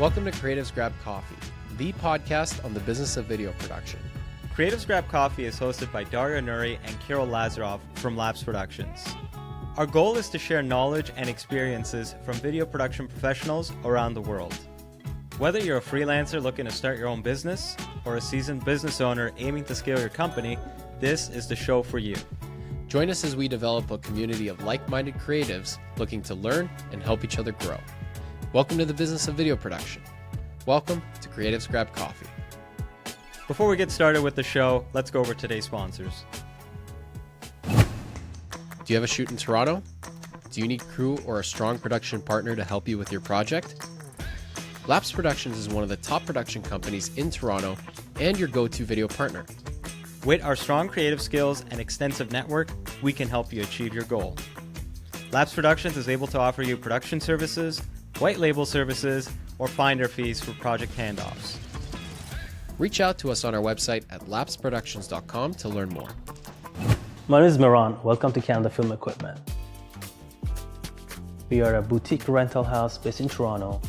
Welcome to Creatives Grab Coffee, the podcast on the business of video production. Creatives Grab Coffee is hosted by Dario, Nouri, and Kyrill Lazarov from Labs Productions. Our goal is to share knowledge and experiences from video production professionals around the world. Whether you're a freelancer looking to start your own business or a seasoned business owner aiming to scale your company, this is the show for you. Join us as we develop a community of like-minded creatives looking to learn and help each other grow. Welcome to the business of video production. Welcome to Creatives Grab Coffee. Before we get started with the show, let's go over today's sponsors. Do you have a shoot in Toronto? Do you need crew or a strong production partner to help you with your project? Labs Productions is one of the top production companies in Toronto and your go-to video partner. With our strong creative skills and extensive network, we can help you achieve your goal. Labs Productions is able to offer you production services, white label services, or finder fees for project handoffs. Reach out to us on our website at labsproductions.com to learn more. My name is Miran. Welcome to Canada Film Equipment. We are a boutique rental house based in Toronto.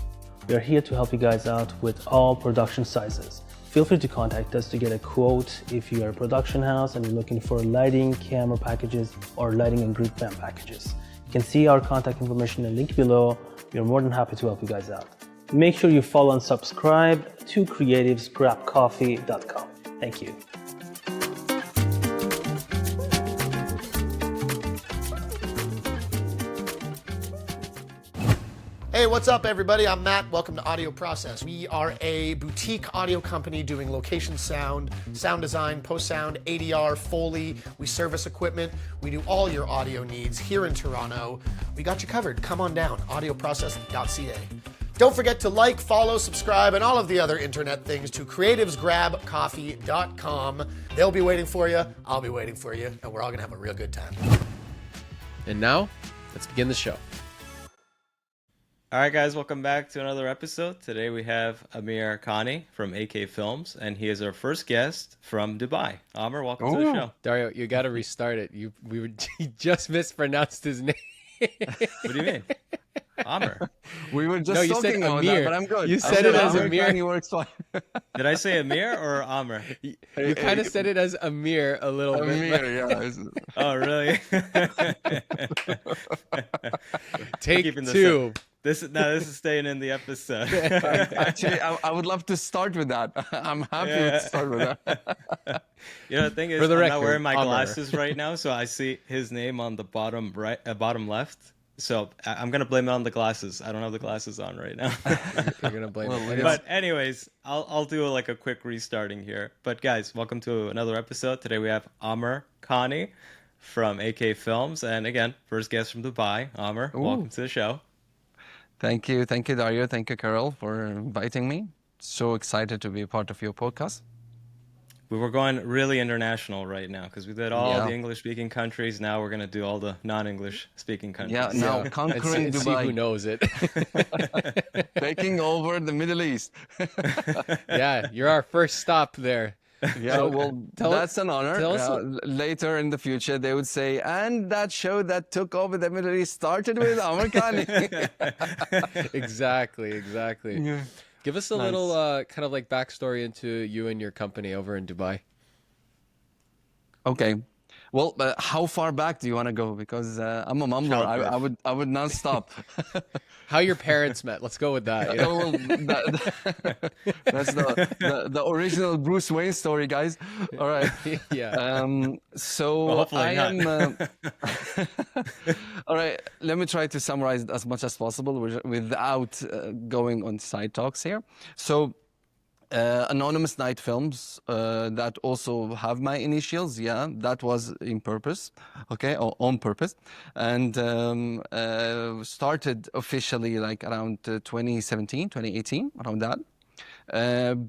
We are here to help you guys out with all production sizes. Feel free to contact us to get a quote if you are a production house and you're looking for lighting, camera packages, or lighting and grid fan packages. You can see our contact information in the link below. We are more than happy to help you guys out. Make sure you follow and subscribe to creativesgrabcoffee.com. Thank you. Hey, what's up everybody? I'm Matt. Welcome to Audio Process. We are a boutique audio company doing location sound design, post-sound, ADR, Foley. We service equipment. We do all your audio needs here in Toronto. We got you covered. Come on down, audioprocess.ca. Don't forget to like, follow, subscribe, and all of the other internet things to creativesgrabcoffee.com. They'll be waiting for you. I'll be waiting for you, and we're all gonna have a real good time. And now, let's begin the show. All right, guys, welcome back to another episode. Today we have Amr Khani from AK Films, and he is our first guest from Dubai. Amr, welcome to the show. Dario, you got to restart it. You just mispronounced his name. What do you mean? Amr. We were just talking about that, but I'm good. You said it as Amir. Khani works fine. Did I say Amir or Amr? You kind of said it as Amir a little bit. Amir, yeah. Oh, really? Take two. This is staying in the episode. Actually, I would love to start with that. I'm happy to start with that. You know, the thing is, I'm not wearing my glasses right now, so I see his name on the bottom right, bottom left. So I'm gonna blame it on the glasses. I don't have the glasses on right now. You're gonna blame it. But anyways, I'll do like a quick restarting here. But guys, welcome to another episode. Today we have Amr Khani from AK Films, and again, first guest from Dubai. Amr, welcome to the show. Thank you, Dario. Thank you, Kyrill, for inviting me. So excited to be a part of your podcast. We were going really international right now because we did all the English-speaking countries. Now we're going to do all the non-English-speaking countries. Yeah, now conquering and Dubai. See who knows it. Taking over the Middle East. Yeah, you're our first stop there. Yeah, So, well, that's an honor. Later in the future, they would say, and that show that took over the Middle East started with Amr Khani. Exactly. Yeah. Give us a little kind of like backstory into you and your company over in Dubai. Okay. Well, how far back do you want to go? Because I'm a mumbler. I would not stop. How your parents met? Let's go with that. You know? That's the original Bruce Wayne story, guys. All right. Yeah. So I am. All right. Let me try to summarize it as much as possible without going on side talks here. So. Anonymous Night Films that also have my initials. Yeah, that was in purpose, okay, or on purpose, and started officially like around 2017, 2018, around that.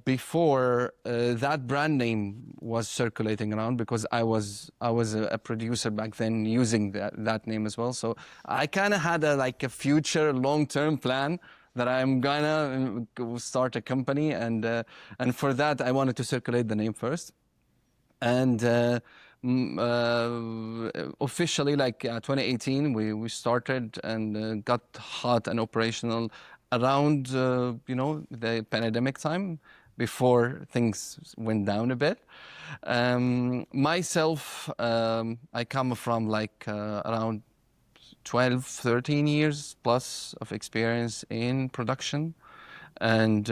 Before that brand name was circulating around because I was a producer back then using that name as well. So I kind of had a future long-term plan that I'm gonna start a company, and for that I wanted to circulate the name first, and officially 2018 we started and got hot and operational around the pandemic time, before things went down a bit. Myself, I come from like around 12, 13 years plus of experience in production. And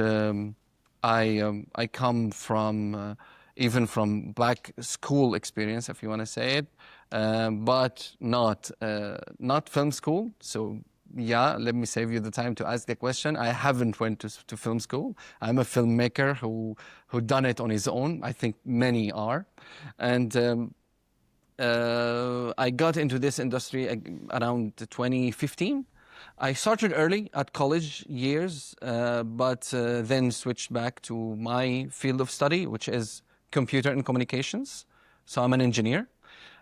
I come from even from black school experience, if you want to say it, but not film school. So yeah, let me save you the time to ask the question. I haven't went to film school. I'm a filmmaker who done it on his own. I think many are, and I got into this industry around 2015. I started early at college years, but then switched back to my field of study, which is computer and communications. So I'm an engineer,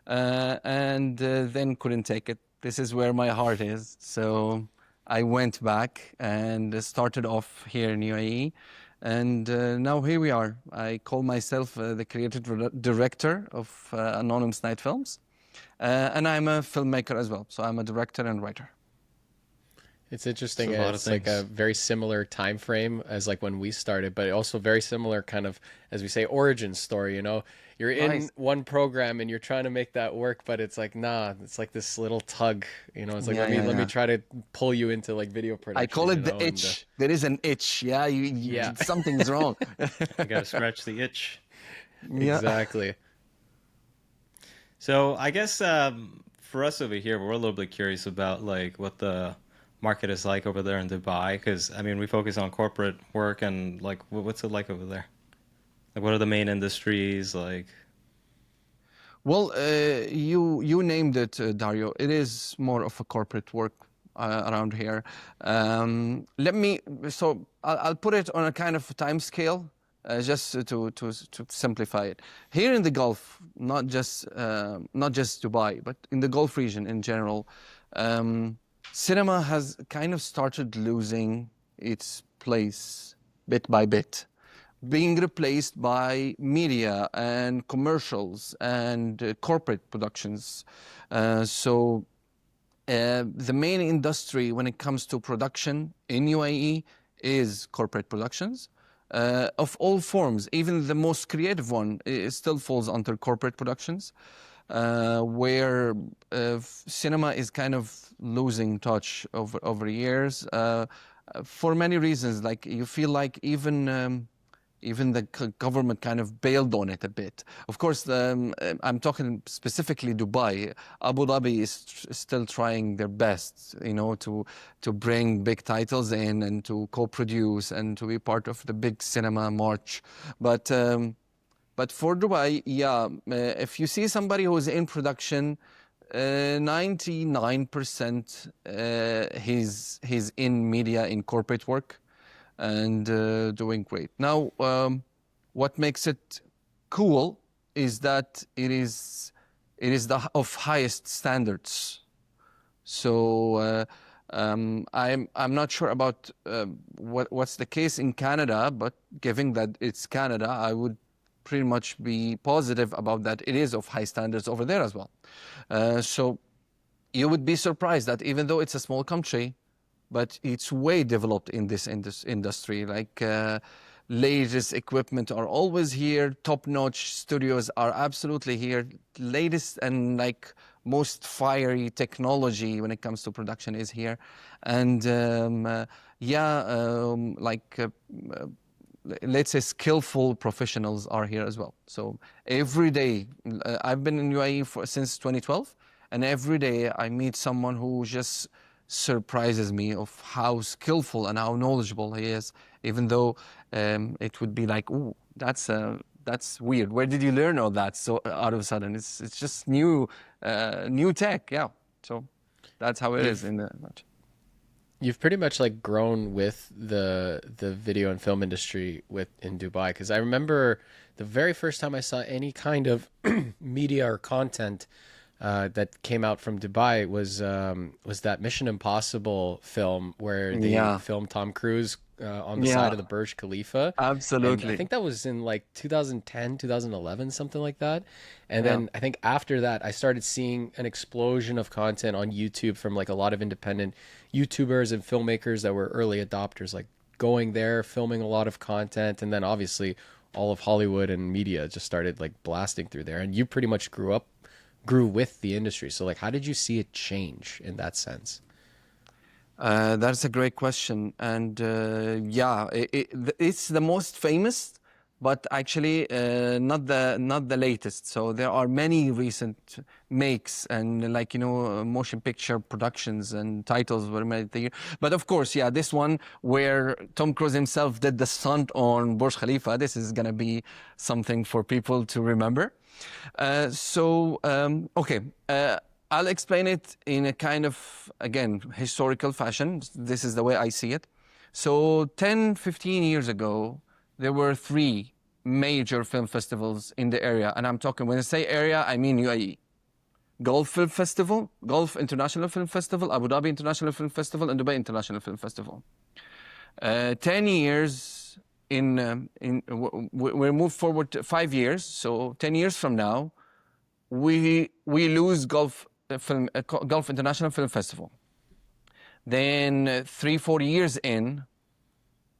and then couldn't take it. This is where my heart is. So I went back and started off here in UAE. And now here we are. I call myself the creative director of Anonymous Night Films. And I'm a filmmaker as well. So I'm a director and writer. It's interesting. It's like a very similar time frame as like when we started, but also very similar kind of, as we say, origin story. You know, you're in one program and you're trying to make that work, but it's like, nah, it's like this little tug. You know, it's like let me try to pull you into like video production. I call it the itch. There is an itch. Yeah, something's wrong. You gotta scratch the itch. Exactly. So I guess for us over here, we're a little bit curious about like what the market is like over there in Dubai, because I mean we focus on corporate work, and like what's it like over there? Like what are the main industries like? Well, you named it, Dario. It is more of a corporate work around here. I'll put it on a kind of time scale, just to simplify it. Here in the Gulf, not just Dubai, but in the Gulf region in general, cinema has kind of started losing its place bit by bit, being replaced by media and commercials and corporate productions. The main industry when it comes to production in UAE is corporate productions of all forms. Even the most creative one, it still falls under corporate productions. Where cinema is kind of losing touch over years for many reasons. Like you feel like even the government kind of bailed on it a bit. Of course, I'm talking specifically Dubai. Abu Dhabi is still trying their best, you know, to bring big titles in and to co-produce and to be part of the big cinema march, But for Dubai, if you see somebody who's in production, 99% he's in media, in corporate work, and doing great. Now, what makes it cool is that it is of highest standards. So I'm not sure about what's the case in Canada, but given that it's Canada, I would pretty much be positive about that. It is of high standards over there as well. So you would be surprised that even though it's a small country, but it's way developed in this industry. Like latest equipment are always here. Top-notch studios are absolutely here. Latest and like most fiery technology when it comes to production is here. And let's say skillful professionals are here as well. So every day, I've been in UAE since 2012, and every day I meet someone who just surprises me of how skillful and how knowledgeable he is, even though it would be like, ooh, that's weird. Where did you learn all that? So out of a sudden, it's just new tech, yeah. So that's how it is in the match. You've pretty much like grown with the video and film industry in Dubai, because I remember the very first time I saw any kind of media or content that came out from Dubai was that Mission Impossible film where they filmed Tom Cruise on the side of the Burj Khalifa. Absolutely. And I think that was in like 2010, 2011, something like that. And then I think after that, I started seeing an explosion of content on YouTube from like a lot of independent YouTubers and filmmakers that were early adopters, like going there, filming a lot of content. And then obviously all of Hollywood and media just started like blasting through there. And you pretty much grew with the industry. So like, how did you see it change in that sense? That's a great question, and it's the most famous, but actually not the latest. So there are many recent makes and like motion picture productions and titles were made there. But of course, this one where Tom Cruise himself did the stunt on Burj Khalifa. This is gonna be something for people to remember. Okay. I'll explain it in a kind of, again, historical fashion. This is the way I see it. So 10, 15 years ago, there were 3 major film festivals in the area. And I'm talking, when I say area, I mean UAE. Gulf Film Festival, Gulf International Film Festival, Abu Dhabi International Film Festival, and Dubai International Film Festival. 10 years we move forward to 5 years. So 10 years from now, we lose Gulf International Film Festival. Then 3-4 years in,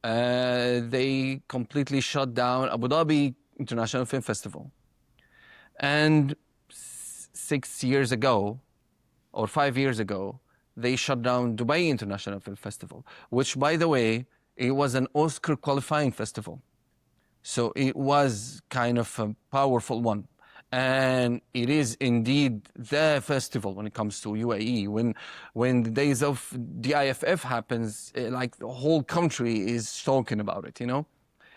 they completely shut down Abu Dhabi International Film Festival. And 6 years ago, or 5 years ago, they shut down Dubai International Film Festival, which, by the way, it was an Oscar qualifying festival. So it was kind of a powerful one. And it is indeed the festival when it comes to UAE. When the days of the IFF happens, like the whole country is talking about it,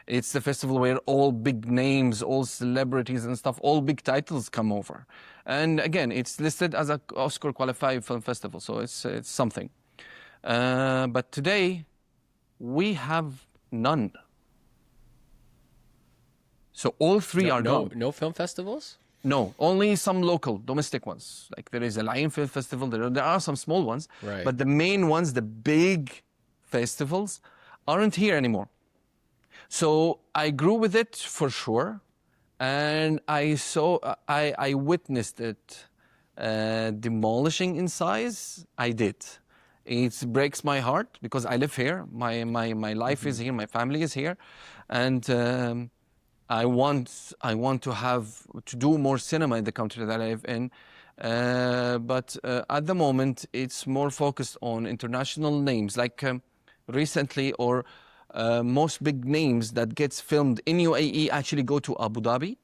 It's the festival where all big names, all celebrities and stuff, all big titles come over. And again, it's listed as an Oscar qualified film festival, so it's something. But today, we have none. So all 3 are gone. No film festivals? No, only some local, domestic ones. Like there is a Lion Film Festival, there are some small ones, right. But the main ones, the big festivals, aren't here anymore. So I grew with it for sure, and I witnessed it demolishing in size. I did. It breaks my heart because I live here. My life is here, my family is here, and I want to do more cinema in the country that I live in, but at the moment it's more focused on international names. Like recently, or most big names that gets filmed in UAE actually go to Abu Dhabi,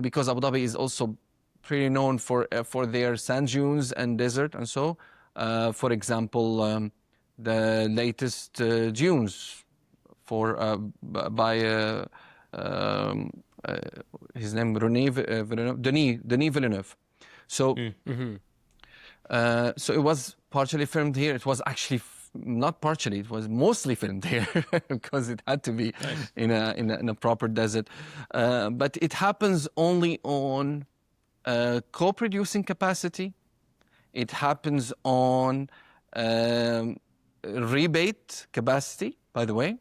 because Abu Dhabi is also pretty known for their sand dunes and desert, and so, for example, the latest dunes by. His name Denis Villeneuve. So, so it was partially filmed here. It was actually not partially. It was mostly filmed here because it had to be in a proper desert. But it happens only on co-producing capacity. It happens on rebate capacity, by the way,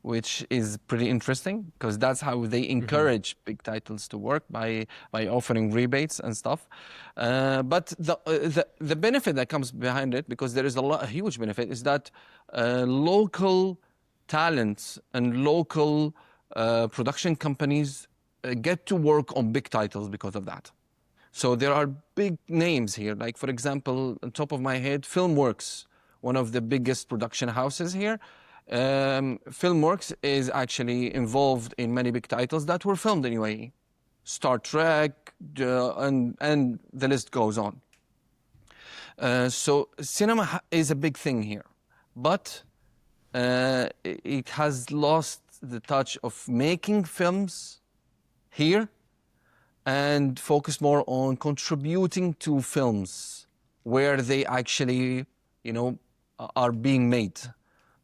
which is pretty interesting because that's how they encourage big titles to work, by offering rebates and stuff. But the benefit that comes behind it, because there is a huge benefit, is that local talents and local production companies get to work on big titles because of that. So there are big names here, like for example, on top of my head, Filmworks, one of the biggest production houses here. Filmworks is actually involved in many big titles that were filmed in UAE. Star Trek, and the list goes on. So cinema is a big thing here, but it has lost the touch of making films here and focus more on contributing to films where they actually, are being made.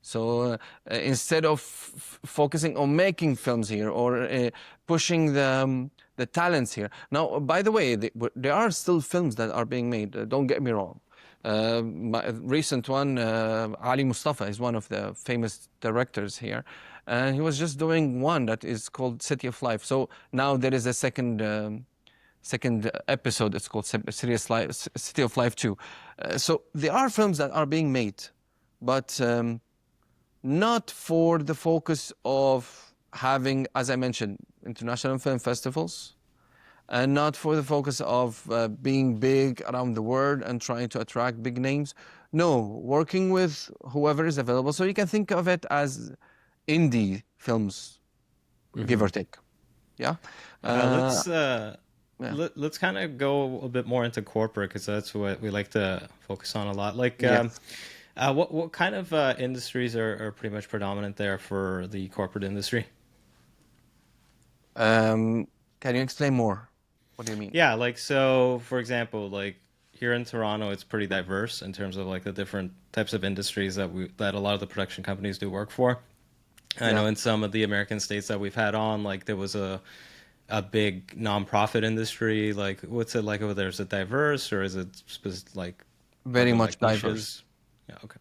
So instead of focusing on making films here or pushing the talents here. Now, by the way, there are still films that are being made. Don't get me wrong. My recent one, Ali Mustafa is one of the famous directors here. And he was just doing one that is called City of Life. So now there is a second episode. It's called City of Life 2. So there are films that are being made, but not for the focus of having, as I mentioned, international film festivals, and not for the focus of being big around the world and trying to attract big names. No, working with whoever is available. So you can think of it as indie films, give or take. Yeah. Let's kind of go a bit more into corporate, because that's what we like to focus on a lot. Like, what kind of industries are pretty much predominant there for the corporate industry? Can you explain more? What do you mean? Yeah, like, so for example, like here in Toronto, it's pretty diverse in terms of like the different types of industries that a lot of the production companies do work for. I know in some of the American states that we've had on, like there was a big nonprofit industry. Like, what's it like over there? Is it diverse, or is it like very much like diverse? Yeah, okay.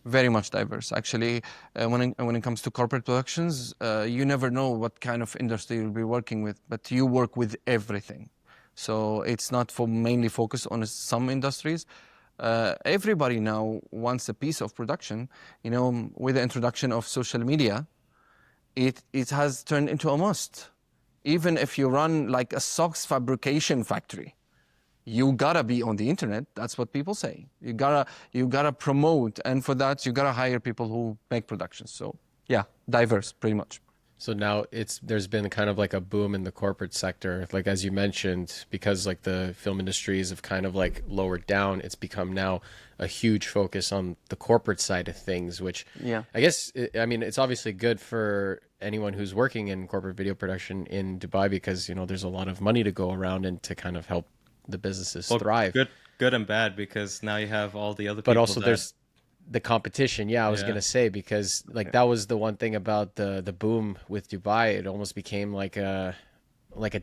Very much diverse, actually. When it comes to corporate productions, you never know what kind of industry you'll be working with, but you work with everything. So it's not mainly focused on some industries. Everybody now wants a piece of production. You know, with the introduction of social media, it has turned into a must. Even if you run like a socks fabrication factory, you gotta be on the internet. That's what people say. You gotta promote, and for that you gotta hire people who make productions. So yeah, diverse, pretty much. So now there's been kind of like a boom in the corporate sector, like as you mentioned, because like the film industries have kind of like lowered down. It's become now a huge focus on the corporate side of things, which I guess, I mean, it's obviously good for anyone who's working in corporate video production in Dubai, because, you know, there's a lot of money to go around and to kind of help the businesses thrive. Good and bad, because now you have all the other people. But also there's the competition. Yeah, I was gonna say, because like that was the one thing about the boom with Dubai. It almost became like a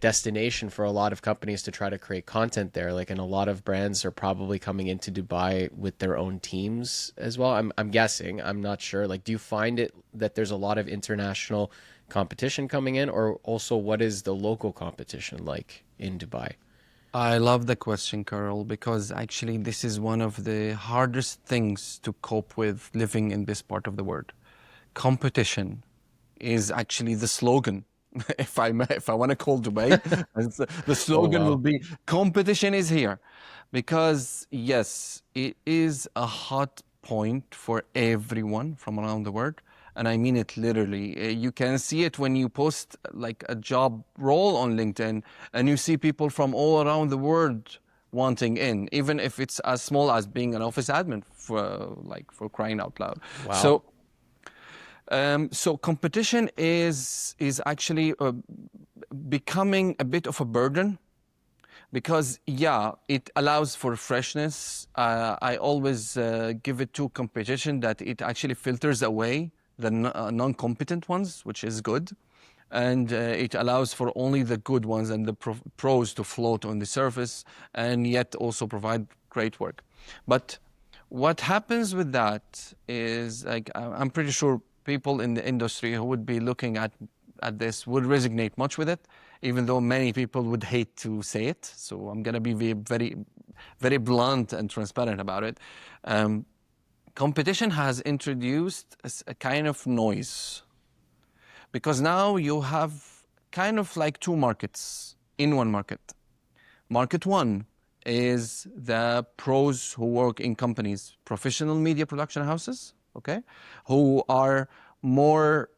destination for a lot of companies to try to create content there. Like, and a lot of brands are probably coming into Dubai with their own teams as well. I'm guessing. I'm not sure. Like, do you find it that there's a lot of international competition coming in, or also what is the local competition like in Dubai? I love the question, Kyrill, because actually this is one of the hardest things to cope with living in this part of the world. Competition is actually the slogan. If I want to call Dubai, the slogan will be competition is here. Because yes, it is a hot point for everyone from around the world. And I mean it literally. You can see it when you post like a job role on LinkedIn, and you see people from all around the world wanting in, even if it's as small as being an office admin, for crying out loud. Wow. So competition is actually becoming a bit of a burden, because it allows for freshness. I always give it to competition that it actually filters away the non-competent ones, which is good. And it allows for only the good ones and the pros to float on the surface, and yet also provide great work. But what happens with that is, like, I'm pretty sure people in the industry who would be looking at this would resonate much with it, even though many people would hate to say it. So I'm going to be very, very blunt and transparent about it. Competition has introduced a kind of noise, because now you have kind of like two markets in one market. Market one is the pros who work in companies, professional media production houses, okay, who are more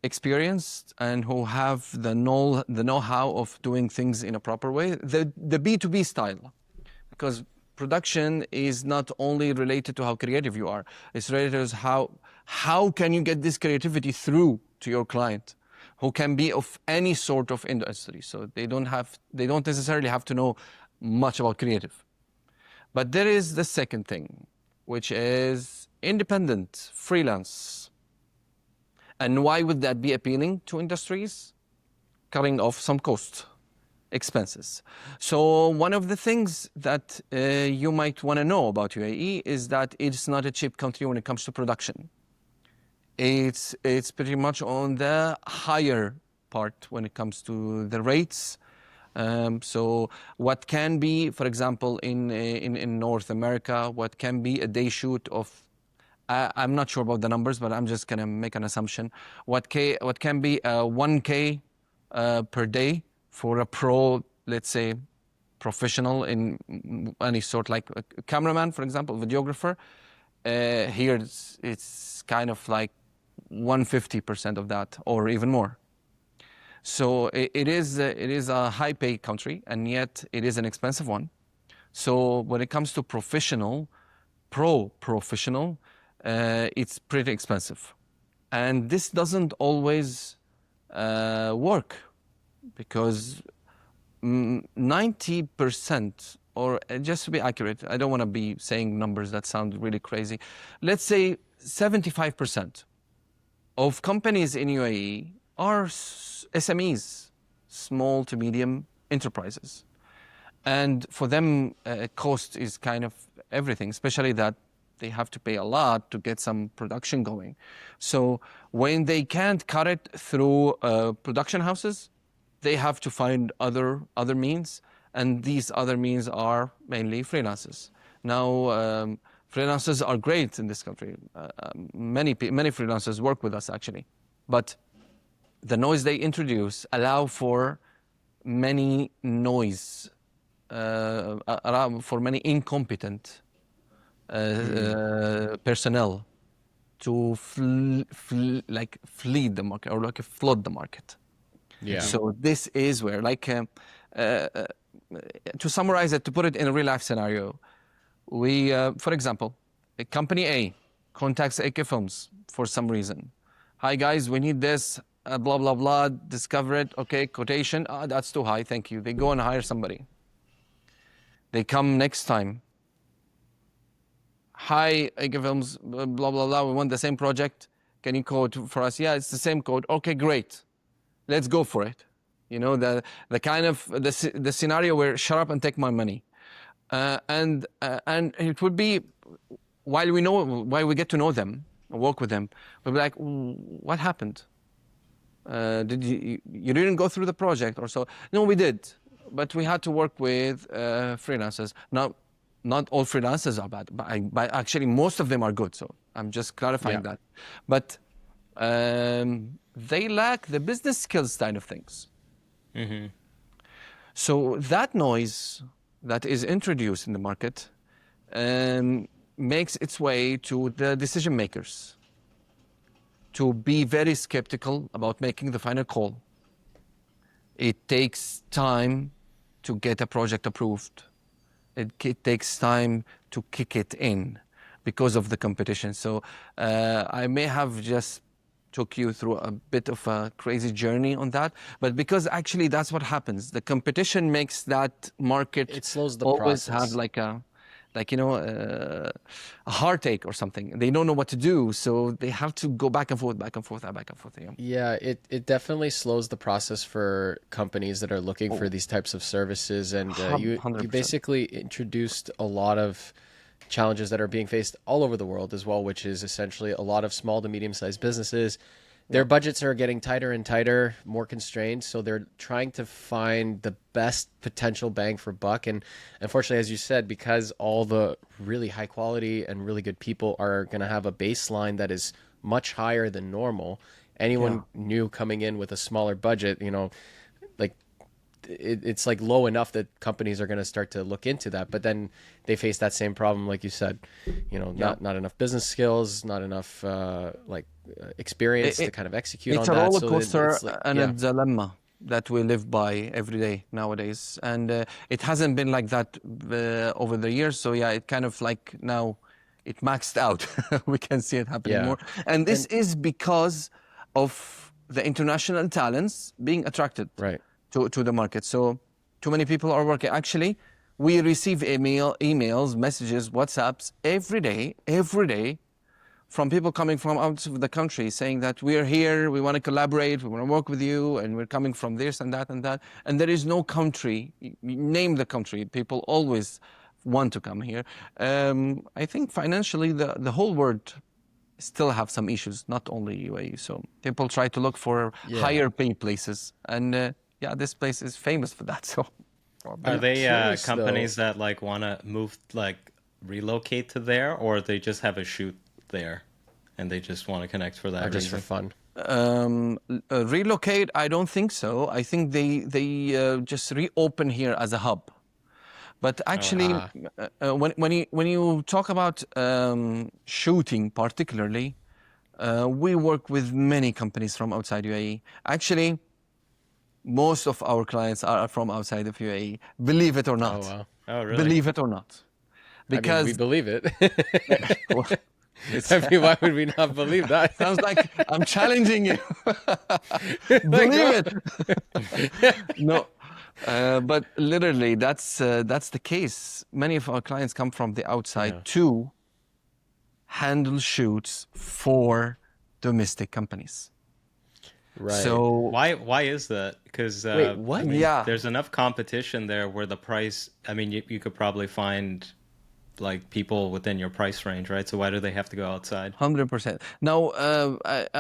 experienced and who have the know-how of doing things in a proper way, the B2B style, because production is not only related to how creative you are, it's related to how can you get this creativity through to your client, who can be of any sort of industry. So they don't necessarily have to know much about creative. But there is the second thing, which is independent, freelance. And why would that be appealing to industries? Cutting off some cost. expenses. So one of the things that you might want to know about UAE is that it's not a cheap country when it comes to production. It's pretty much on the higher part when it comes to the rates. So what can be, for example, in North America, what can be a day shoot of, I'm not sure about the numbers, but I'm just gonna make an assumption. What can be 1K per day for a pro, let's say, professional in any sort, like a cameraman, for example, videographer. Here it's kind of like 150% of that, or even more. So it is a high pay country, and yet it is an expensive one. So when it comes to professional, professional, it's pretty expensive. And this doesn't always work, because 90%, or just to be accurate, I don't want to be saying numbers that sound really crazy. Let's say 75% of companies in UAE are SMEs, small to medium enterprises. And for them, cost is kind of everything, especially that they have to pay a lot to get some production going. So when they can't cut it through production houses, they have to find other means, and these other means are mainly freelancers. Now, freelancers are great in this country. Many freelancers work with us, actually. But the noise they introduce allow for many noise, for many incompetent personnel to flee the market, or like flood the market. Yeah. So this is where, like, to summarize it, to put it in a real life scenario, we, for example, a company A contacts AK Films for some reason. Hi guys, we need this, blah, blah, blah, discover it, okay, quotation, that's too high, thank you. They go and hire somebody. They come next time. Hi, AK Films, blah, blah, blah, we want the same project. Can you code for us? Yeah, it's the same code. Okay, great. Let's go for it. You know, the kind of, the scenario where shut up and take my money. And it would be, while we get to know them, work with them, we'll be like, what happened? Did you didn't go through the project or so? No, we did, but we had to work with freelancers. Now, not all freelancers are bad, but actually most of them are good. So I'm just clarifying that. But they lack the business skills kind of things. Mm-hmm. So that noise that is introduced in the market makes its way to the decision makers to be very skeptical about making the final call. It takes time to get a project approved. It takes time to kick it in because of the competition. So I may have just took you through a bit of a crazy journey on that, but because actually that's what happens. The competition makes that market, it slows the always process. have a heartache or something. They don't know what to do, so they have to go back and forth, back and forth, back and forth. Yeah, it definitely slows the process for companies that are looking for these types of services. And you 100%. basically introduced a lot of challenges that are being faced all over the world as well, which is essentially a lot of small to medium-sized businesses. Their budgets are getting tighter and tighter, more constrained, so they're trying to find the best potential bang for buck. And unfortunately, as you said, because all the really high quality and really good people are going to have a baseline that is much higher than normal, anyone new coming in with a smaller budget, like it's like low enough that companies are going to start to look into that. But then they face that same problem, like you said, not enough business skills, not enough experience to kind of execute on that. It's a roller coaster like, and a dilemma that we live by every day nowadays. And it hasn't been like that over the years. So yeah, it kind of like now it maxed out. We can see it happening more. And this is because of the international talents being attracted to the market. So too many people are working. Actually, we receive emails, messages, WhatsApps every day from people coming from out of the country saying that we're here, we want to collaborate, we want to work with you, and we're coming from this and that and that. And there is no country, name the country, people always want to come here. I think financially the whole world still have some issues, not only UAE. So people try to look for higher pay places. And yeah, this place is famous for that. So are they curious, companies that like want to move, like relocate to there, or they just have a shoot there and they just want to connect for that Or just for reason? fun? relocate, I don't think so. I think they just reopen here as a hub. But actually, when you talk about shooting particularly, we work with many companies from outside UAE. Actually, most of our clients are from outside of UAE, believe it or not. Oh, wow. Oh, really? Believe it or not. Because we believe it. Well, I mean, why would we not believe that? sounds like I'm challenging you. Believe it. No, but literally, that's the case. Many of our clients come from the outside to handle shoots for domestic companies. Right. So Why is that? Because Wait, what? I mean, Yeah. there's enough competition there where the price. I mean, you could probably find like people within your price range, right? So why do they have to go outside? 100%. Now,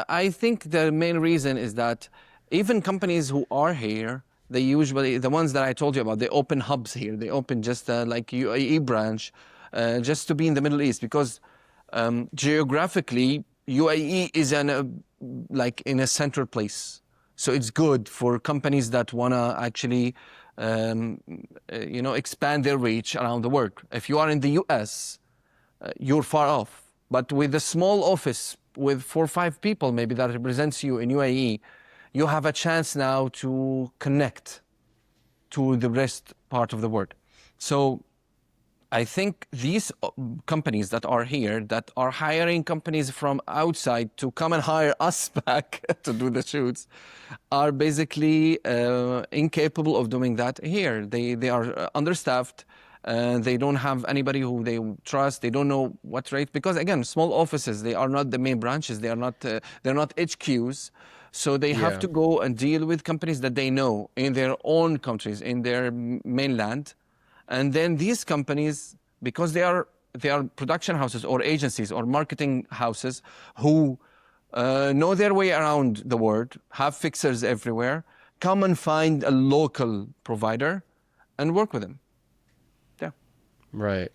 I think the main reason is that even companies who are here, they usually, the ones that I told you about, they open hubs here. They open just like UAE branch, just to be in the Middle East, because geographically, UAE is like in a central place. So it's good for companies that want to actually expand their reach around the world. If you are in the US, you're far off. But with a small office with 4 or 5 people maybe that represents you in UAE, you have a chance now to connect to the rest part of the world. So I think these companies that are here, that are hiring companies from outside to come and hire us back to do the shoots, are basically incapable of doing that here. They are understaffed. They don't have anybody who they trust. They don't know what rate, because again, small offices, they are not the main branches. They are not. They're not HQs. So they have to go and deal with companies that they know in their own countries, in their mainland. And then these companies, because they are production houses or agencies or marketing houses who know their way around the world, have fixers everywhere, come and find a local provider and work with them. Yeah. Right.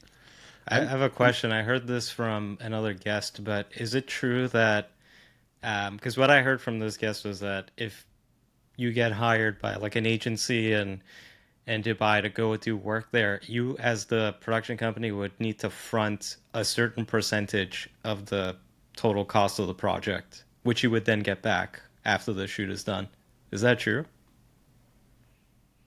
I have a question. I heard this from another guest, but is it true that, because what I heard from this guest was that if you get hired by like an agency in Dubai to go do work there, you as the production company would need to front a certain percentage of the total cost of the project, which you would then get back after the shoot is done. Is that true?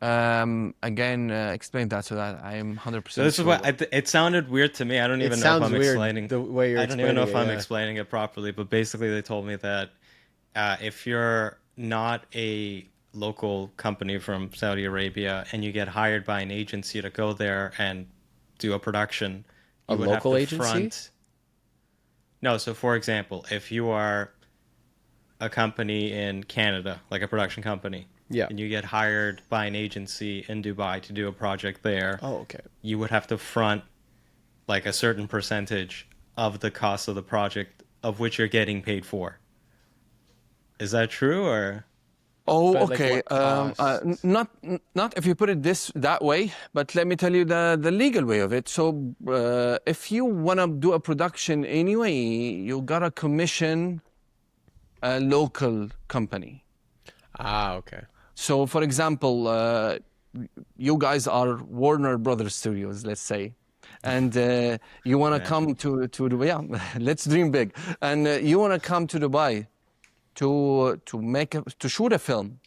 Again, explain that so that I am 100% So this is sure. what it sounded weird to me. I don't even know if sounds I'm weird explaining the way you're I don't even know if explaining I'm it, explaining it properly, but basically they told me that if you're not a local company from Saudi Arabia and you get hired by an agency to go there and do a production, you A would local have to agency? front. No, so for example, if you are a company in Canada, like a production company, and you get hired by an agency in Dubai to do a project there, Oh, okay. you would have to front like a certain percentage of the cost of the project of which you're getting paid for. Is that true, or? Oh, But, like, okay. what costs? Not if you put it that way, but let me tell you the legal way of it. So, if you want to do a production in UAE, you gotta commission a local company. Ah, okay. So, for example, you guys are Warner Brothers Studios, let's say, and you want to come to Dubai. Yeah, let's dream big. And you want to come to Dubai to shoot a film.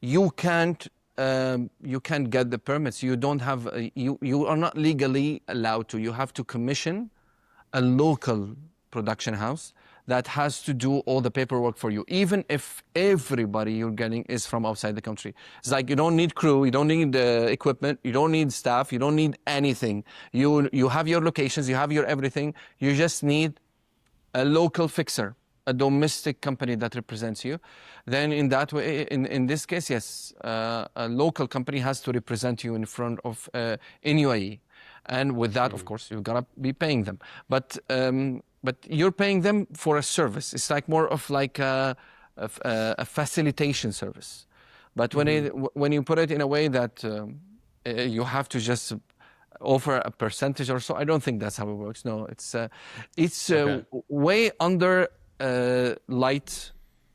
You can't get the permits. You don't have you are not legally allowed to. You have to commission a local production house that has to do all the paperwork for you, even if everybody you're getting is from outside the country. It's like you don't need crew, you don't need equipment, you don't need staff, you don't need anything. You have your locations, you have your everything. You just need a local fixer, a domestic company that represents you, then in that way, in this case, yes, a local company has to represent you in front of in UAE, and with that, of course, you've got to be paying them. But you're paying them for a service. It's like more of like a facilitation service. But when you put it in a way that you have to just offer a percentage or so, I don't think that's how it works. No, it's way under light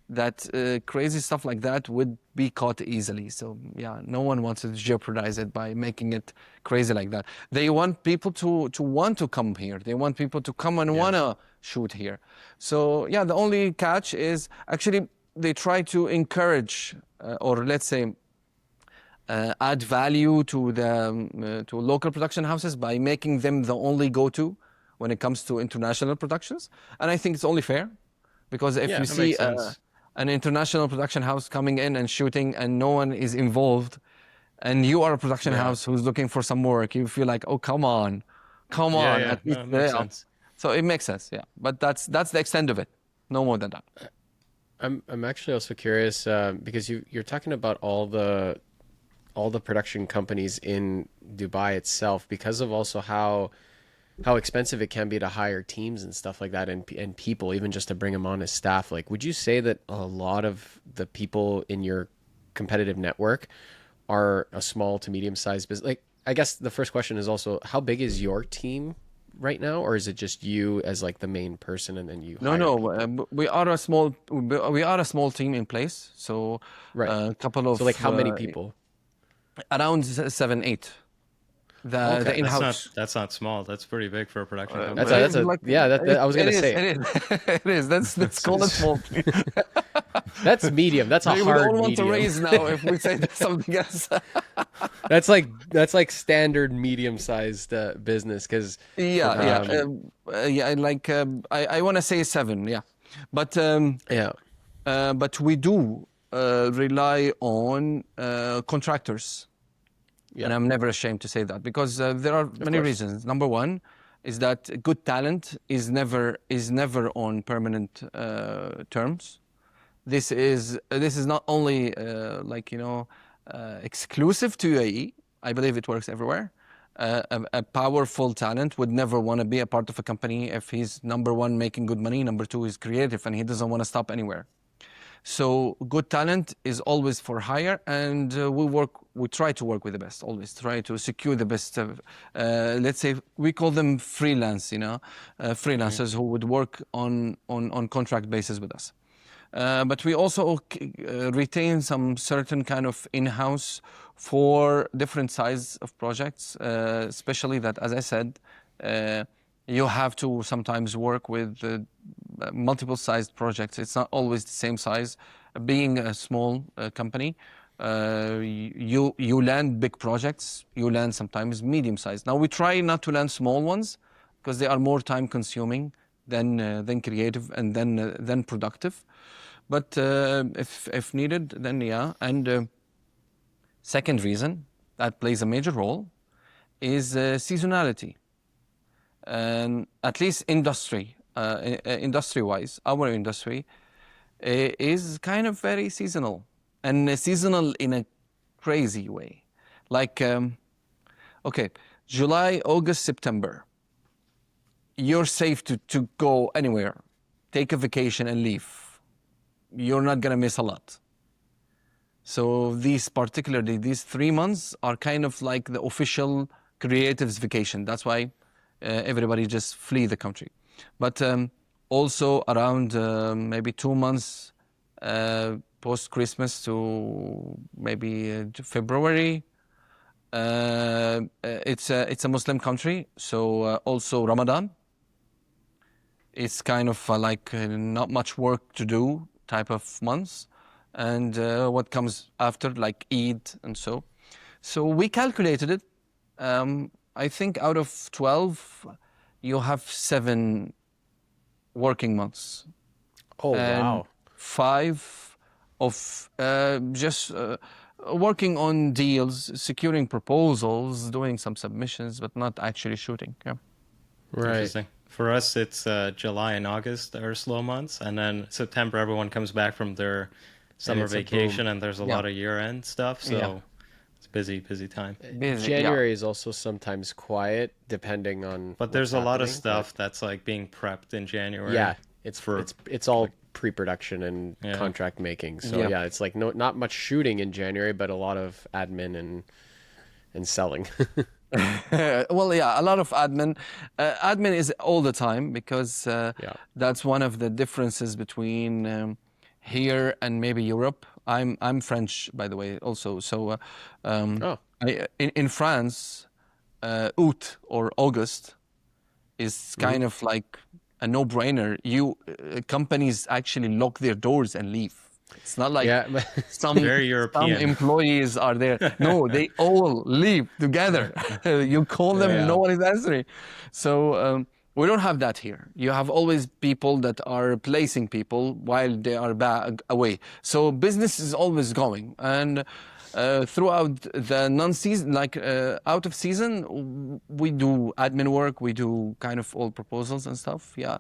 that crazy stuff like that would be caught easily. So yeah, no one wants to jeopardize it by making it crazy like that. They want people to want to come here. They want people to come and want to shoot here. So yeah, the only catch is actually they try to encourage or let's say add value to the to local production houses by making them the only go-to when it comes to international productions. And I think it's only fair, because if you see an international production house coming in and shooting and no one is involved, and you are a production house who's looking for some work, you feel like, oh, come on. Yeah, no, it makes sense. So it makes sense, yeah. But that's the extent of it. No more than that. I'm actually also curious because you're talking about all the production companies in Dubai itself, because of also how expensive it can be to hire teams and stuff like that, and people, even just to bring them on as staff. Like, would you say that a lot of the people in your competitive network are a small to medium-sized business? Like, I guess the first question is also, how big is your team right now, or is it just you as like the main person and then you hire people? We are a small team in place. So a couple of so like how many people? Around 7, 8. The in-house. That's not small. That's pretty big for a production company. I was gonna say it is. It is. Let's call it small. That's medium. That's a hard medium. We don't want to raise now if we say something else. That's like standard medium-sized business, because I want to say 7, yeah, but but we do rely on contractors. Yeah. And I'm never ashamed to say that, because there are many reasons. Number one is that good talent is never on permanent terms. This is not only exclusive to UAE. I believe it works everywhere. A powerful talent would never want to be a part of a company if he's number one making good money, number two is creative, and he doesn't want to stop anywhere. So good talent is always for hire, and we try to work with the best, always try to secure the best. Let's say we call them freelance, freelancers who would work on contract basis with us. But we also retain some certain kind of in-house for different size of projects, especially that, as I said, you have to sometimes work with multiple sized projects. It's not always the same size. Being a small company, you land big projects, you land sometimes medium sized. Now we try not to land small ones because they are more time consuming than creative and then productive. But if needed, then yeah. And second reason that plays a major role is seasonality. At least industry-wise, our industry is kind of very seasonal, and seasonal in a crazy way. Like, July, August, September, you're safe to go anywhere, take a vacation and leave. You're not gonna miss a lot. So these 3 months are kind of like the official creatives vacation. That's why everybody just flee the country. But also around maybe 2 months post-Christmas to maybe February, it's a Muslim country, so also Ramadan. It's kind of like not much work to do type of months, and what comes after, like Eid and so. So we calculated it. I think out of 12, you have 7 working months. Oh, and wow. 5 of just working on deals, securing proposals, doing some submissions, but not actually shooting. Yeah. Right. Interesting. For us, it's July and August are slow months, and then September everyone comes back from their summer it's a vacation, boom. and there's a Yeah, lot of year-end stuff, yeah, so it's busy, busy time. busy. Yeah, January is also sometimes quiet depending on But what's there's a lot of happening, but stuff that's like being prepped in yeah, January it's for it's it's all like pre-production and yeah. contract making. So yeah. yeah, it's like not much shooting in January, but a lot of admin and selling. Well, yeah, a lot of admin. Admin is all the time because Yeah. that's one of the differences between here and maybe Europe. I'm French, by the way, also. So Oh, in France, août or August is kind of like a no-brainer. Companies actually lock their doors and leave. It's not like yeah. some Very some European. employees are there. No, they all leave together. You call them, no Yeah. one is answering. So we don't have that here. You have always people that are replacing people while they are back away. So business is always going. And throughout the non-season, like out of season, we do admin work, we do kind of all proposals and stuff. Yeah.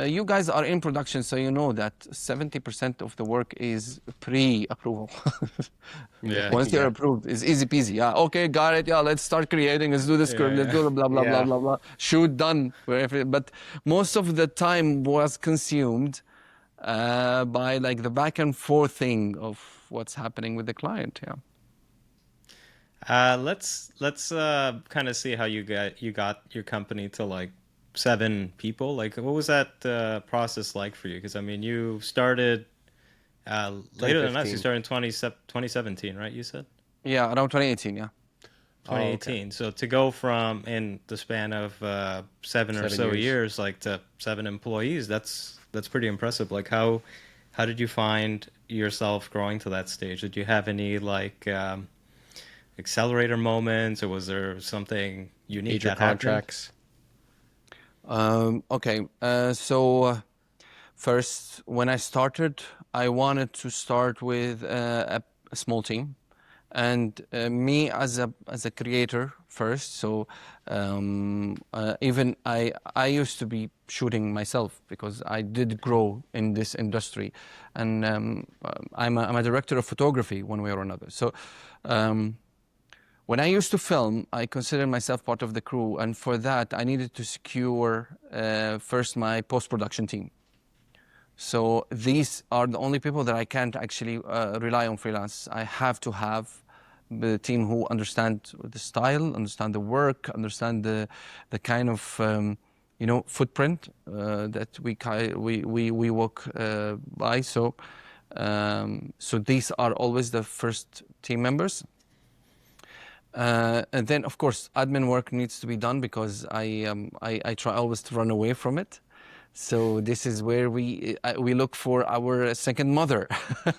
You guys are in production, so you know that 70% of the work is pre-approval. Yeah. Once you're Yeah. approved, it's easy peasy. Yeah, okay, got it. Yeah, let's start creating. Let's do the script. Let's Yeah. do the blah blah blah Yeah. blah blah. Shoot, done. But most of the time was consumed by like the back and forth thing of what's happening with the client. Yeah. Let's kind of see how you got your company to like 7 people. Like, what was that process like for you? Because I mean, you started later than us. You 2015. started in 2017, right? You said Yeah, around 2018. Yeah. Oh, okay. 2018. So to go from in the span of 7 or 7 so years. years, like to 7 employees, that's pretty impressive. Like how did you find yourself growing to that stage? Did you have any like accelerator moments, or was there something unique Major that happened? contracts. Okay. First, when I started, I wanted to start with a small team, and me as a creator first. So even I used to be shooting myself because I did grow in this industry, and I'm a director of photography one way or another. So. When I used to film, I considered myself part of the crew, and for that, I needed to secure first my post-production team. So these are the only people that I can't actually rely on freelance. I have to have the team who understand the style, understand the work, understand the kind of footprint that we walk by. So these are always the first team members. And then, of course, admin work needs to be done because I try always to run away from it. So this is where we look for our second mother,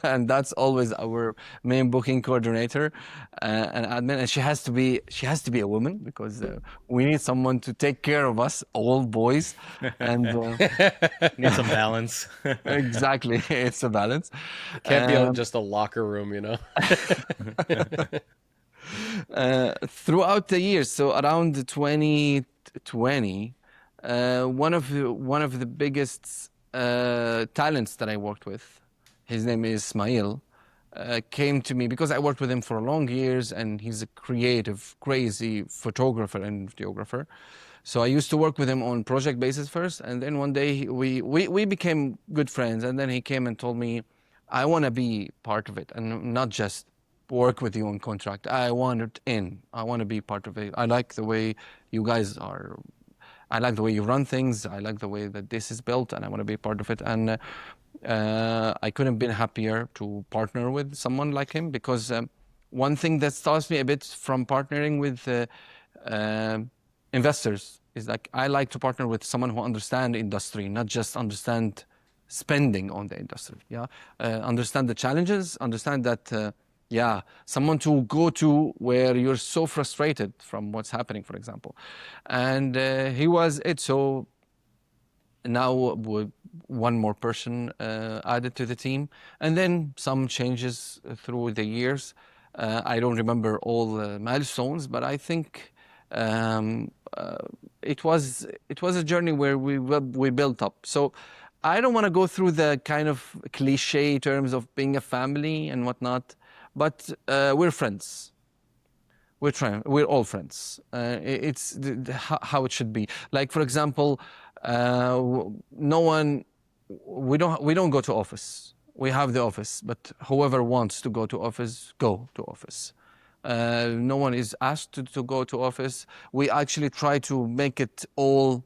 and that's always our main booking coordinator and admin. And she has to be a woman because we need someone to take care of us, all boys, and Need some balance. exactly, it's a balance. Can't be just a locker room, you know? Throughout the years, so around 2020, one of the biggest talents that I worked with, his name is Ismail, came to me because I worked with him for long years, and he's a creative, crazy photographer and videographer. So I used to work with him on project basis first, and then one day we became good friends, and then he came and told me, I want to be part of it and not just work with you on contract. I want it in. I want to be part of it. I like the way you guys are. I like the way you run things. I like the way that this is built, and I want to be part of it. And I couldn't have been happier to partner with someone like him because one thing that stops me a bit from partnering with investors is like I like to partner with someone who understands industry, not just understand spending on the industry. Yeah, understand the challenges, understand that. Someone to go to where you're so frustrated from what's happening, for example. And he was it. So now one more person added to the team, and then some changes through the years. I don't remember all the milestones, but I think it was a journey where we built up. So I don't want to go through the kind of cliche terms of being a family and whatnot, but we're friends. We're all friends. It's how it should be. Like, for example, no one, we don't go to office. We have the office, but whoever wants to go to office, go to office. No one is asked to go to office. We actually try to make it all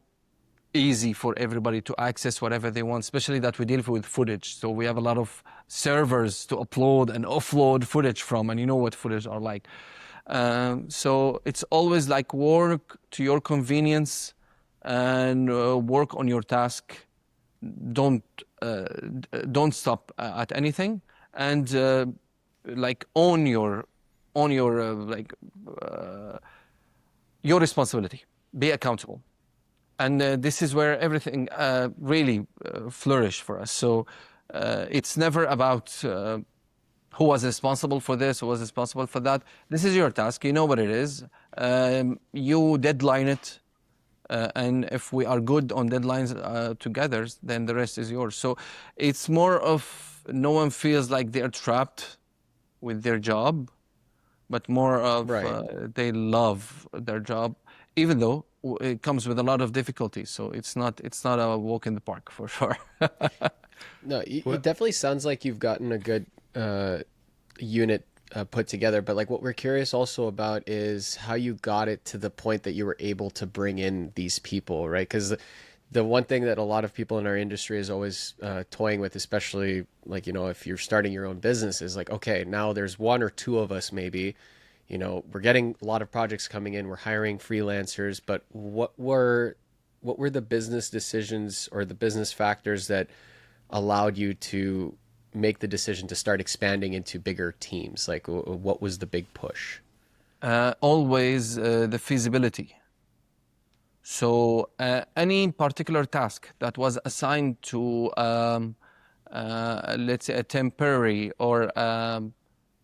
easy for everybody to access whatever they want, especially that we deal with footage. So we have a lot of servers to upload and offload footage from, and you know what footage are like. So it's always like work to your convenience and work on your task. Don't stop at anything, and like own your your responsibility. Be accountable. And this is where everything really flourished for us. So it's never about who was responsible for this, who was responsible for that. This is your task. You know what it is. You deadline it. And if we are good on deadlines together, then the rest is yours. So it's more of no one feels like they're trapped with their job, but more of they love their job, even though it comes with a lot of difficulties. So it's not a walk in the park for sure. No, it definitely sounds like you've gotten a good unit put together. But like what we're curious also about is how you got it to the point that you were able to bring in these people, right? Because the one thing that a lot of people in our industry is always toying with, especially like, you know, if you're starting your own business, is like, okay, now there's one or two of us maybe. You know, we're getting a lot of projects coming in, we're hiring freelancers, but what were the business decisions or the business factors that allowed you to make the decision to start expanding into bigger teams? Like, what was the big push? Always the feasibility. So any particular task that was assigned to, let's say, a temporary or a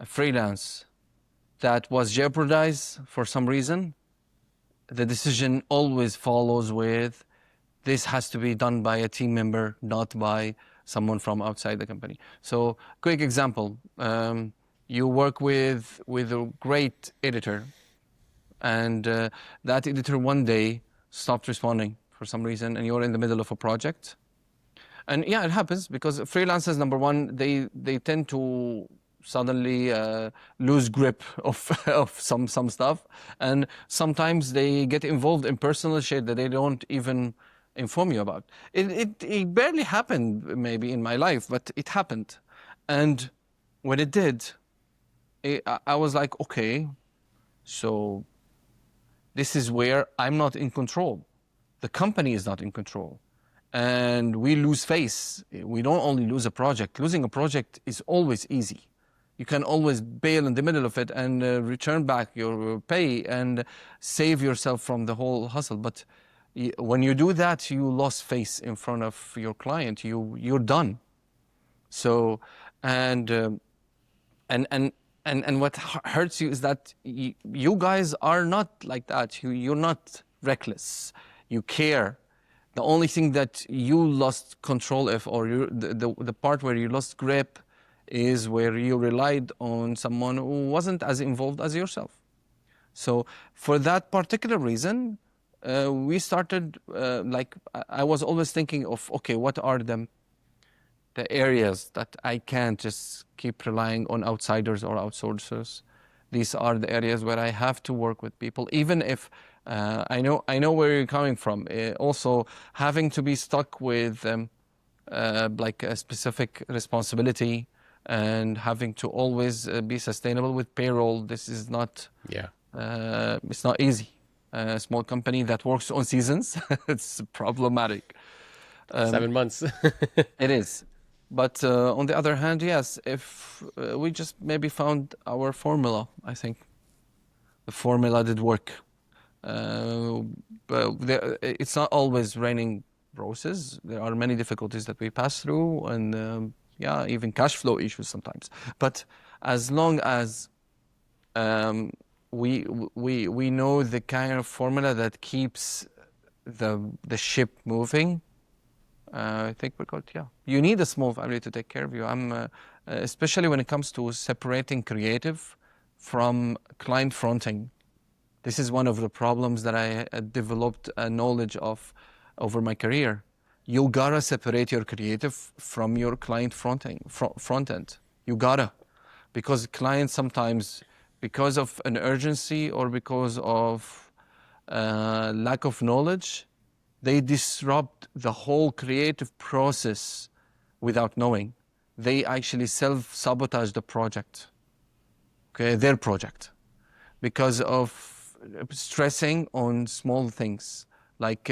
freelance that was jeopardized for some reason, the decision always follows with, this has to be done by a team member, not by someone from outside the company. So, quick example, you work with a great editor, and that editor one day stopped responding for some reason, and you're in the middle of a project. And yeah, it happens because freelancers, number one, they tend to suddenly lose grip of some stuff, and sometimes they get involved in personal shit that they don't even inform you about. It barely happened maybe in my life, but it happened. And when it did, I was like, okay, so this is where I'm not in control. The company is not in control. And we lose face. We don't only lose a project. Losing a project is always easy. You can always bail in the middle of it and return back your pay and save yourself from the whole hustle. But when you do that, you lost face in front of your client. You're done. So, and what hurts you is that you guys are not like that. You're not reckless. You care. The only thing that you lost control of, or the part where you lost grip, is where you relied on someone who wasn't as involved as yourself. So for that particular reason, we started, like, I was always thinking of, okay, what are the areas that I can't just keep relying on outsiders or outsourcers? These are the areas where I have to work with people, even if I know where you're coming from. Also, having to be stuck with like a specific responsibility and having to always be sustainable with payroll. This is not. Yeah. It's not easy. A small company that works on seasons, it's problematic. 7 months. It is. But on the other hand, yes, if we just maybe found our formula, I think the formula did work. But it's not always raining roses. There are many difficulties that we pass through, and yeah, even cash flow issues sometimes. But as long as we know the kind of formula that keeps the ship moving. I think we're good. Yeah, you need a small family to take care of you. Especially when it comes to separating creative from client fronting. This is one of the problems that I developed a knowledge of over my career. You gotta separate your creative from your client front end. You gotta, because clients sometimes, because of an urgency or because of lack of knowledge, they disrupt the whole creative process without knowing. They actually self-sabotage the project, okay, their project, because of stressing on small things. Like,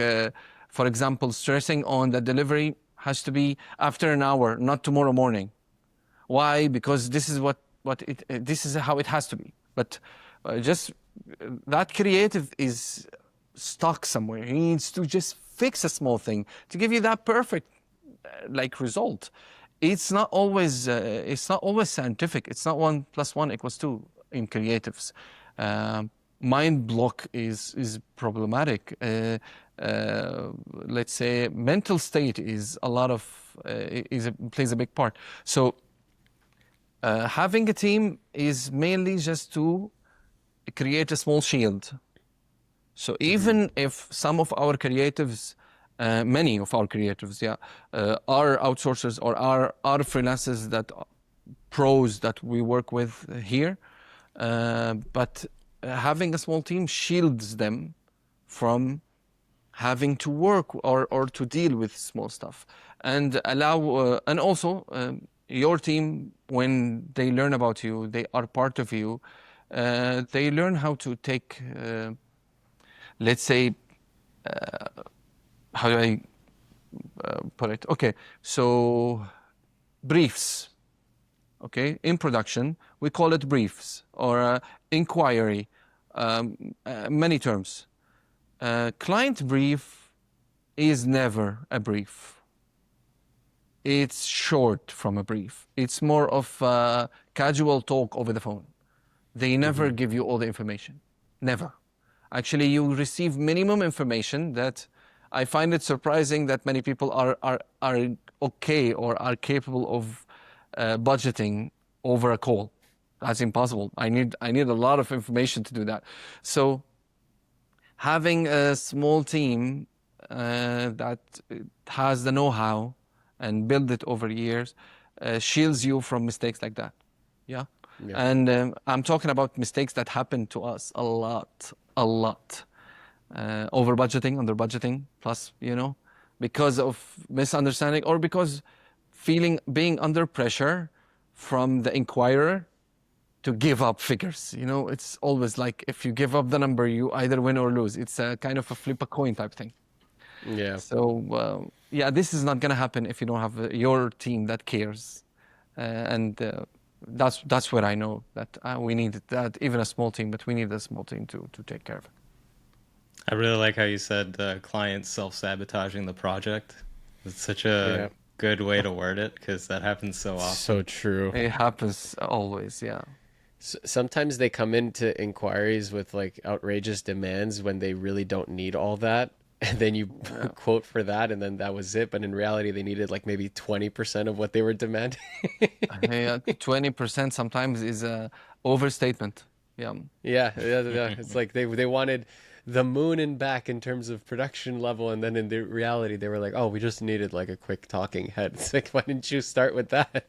for example, stressing on the delivery has to be after an hour, not tomorrow morning. Why? Because this is this is how it has to be. But just that creative is stuck somewhere. He needs to just fix a small thing to give you that perfect result. It's not always scientific. It's not 1 + 1 = 2 in creatives. Mind block is problematic. Let's say mental state is plays a big part. So having a team is mainly just to create a small shield. So even if some of our creatives, many of our creatives, are outsourcers or are freelancers, pros that we work with here, but having a small team shields them from having to work or to deal with small stuff, and and also your team, when they learn about you, they are part of you, they learn how to take, let's say, how do I put it? Okay, so briefs. Okay, in production, we call it briefs or inquiry, many terms. Client brief is never a brief. It's short from a brief. It's more of a casual talk over the phone. They never give you all the information. Never. Actually, you receive minimum information that I find it surprising that many people are okay or are capable of budgeting over a call. That's impossible. I need a lot of information to do that. So having a small team that has the know-how and build it over years shields you from mistakes like that. Yeah. And I'm talking about mistakes that happen to us a lot. Over budgeting, under budgeting, plus, because of misunderstanding or because being under pressure from the inquirer to give up figures. It's always like if you give up the number, you either win or lose. It's a kind of a flip a coin type thing. Yeah. So, this is not going to happen if you don't have your team that cares. And that's where I know that we need that, even a small team, but we need a small team to take care of it. I really like how you said clients self-sabotaging the project. It's such a good way to word it, because that happens so often. So true. It happens always, yeah. Sometimes they come into inquiries with like outrageous demands when they really don't need all that. And then you quote for that, and then that was it. But in reality, they needed like maybe 20% of what they were demanding. 20% sometimes is a overstatement. Yeah. Yeah. It's like they wanted the moon and back in terms of production level, and then in the reality, they were like, "Oh, we just needed like a quick talking head." It's like, why didn't you start with that?